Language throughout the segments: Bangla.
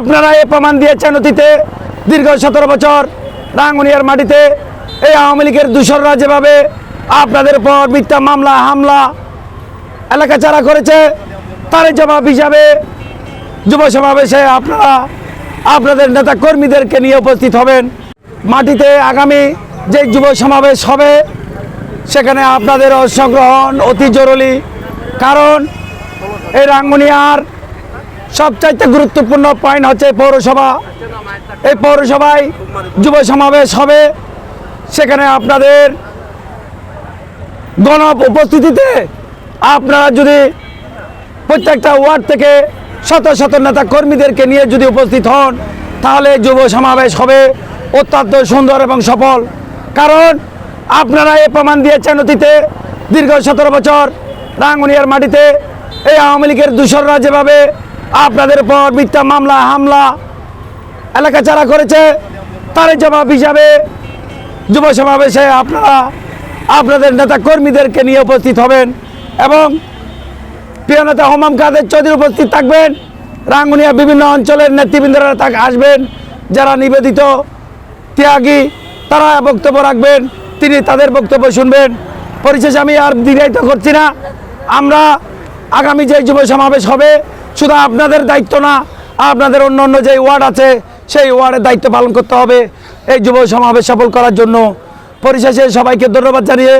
আপনারা এ প্রমাণ দিয়েছেন অতীতে দীর্ঘ 17 বছর রাঙ্গুনিয়ার মাটিতে এই আওয়ামী লীগের দূষররা যেভাবে আপনাদের উপর মিথ্যা মামলা হামলা এলাকা ছাড়া করেছে, তার জবাব হিসাবে যুব সমাবেশে আপনারা আপনাদের নেতা কর্মীদেরকে নিয়ে উপস্থিত হবেন। মাটিতে আগামী যে যুব সমাবেশ হবে সেখানে আপনাদের অংশগ্রহণ অতি জরুরি, কারণ এই রাঙ্গুনিয়ার সবচাইতে গুরুত্বপূর্ণ পয়েন্ট হচ্ছে পৌরসভা। এই পৌরসভায় যুব সমাবেশ হবে, সেখানে আপনাদের গণ উপস্থিতিতে আপনারা যদি প্রত্যেকটা ওয়ার্ড থেকে শত শত নেতা কর্মীদেরকে নিয়ে যদি উপস্থিত হন, তাহলে যুব সমাবেশ হবে অত্যন্ত সুন্দর এবং সফল। কারণ আপনারা এ প্রমাণ দিয়েছেন অতীতে দীর্ঘ 17 বছর রাঙ্গুনিয়ার মাটিতে এই আওয়ামী লীগের দূষররা যেভাবে আপনাদের উপর মিথ্যা মামলা হামলা এলাকা ছাড়া করেছে, তার জবাব হিসাবে যুব সমাবেশে আপনারা আপনাদের নেতা কর্মীদেরকে নিয়ে উপস্থিত হবেন এবং প্রিয় নেতা হোমাম কাদের চৌধুরী উপস্থিত থাকবেন। রাঙ্গুনিয়া বিভিন্ন অঞ্চলের নেতৃবৃন্দরা আসবেন, যারা নিবেদিত ত্যাগী তারা বক্তব্য রাখবেন, তিনি তাদের বক্তব্য শুনবেন। পরিশেষে আমি আর দীর্ঘায়িত করছি না, আমরা আগামী যে যুব সমাবেশ হবে শুধু আপনাদের দায়িত্ব না, আপনাদের অন্য অন্য যে ওয়ার্ড আছে সেই ওয়ার্ডের দায়িত্ব পালন করতে হবে এই যুব সমাবেশ সফল করার জন্য। পরিশেষে সবাইকে ধন্যবাদ জানিয়ে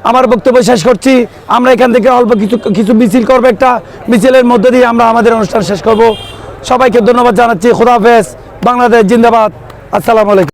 আমার বক্তব্য শেষ করছি। আমরা এখান থেকে অল্প কিছু মিছিল করবো, একটা মিছিলের মধ্যে দিয়ে আমরা আমাদের অনুষ্ঠান শেষ করব। সবাইকে ধন্যবাদ জানাচ্ছি। খোদা হাফেজ। বাংলাদেশ জিন্দাবাদ। আসসালামু আলাইকুম।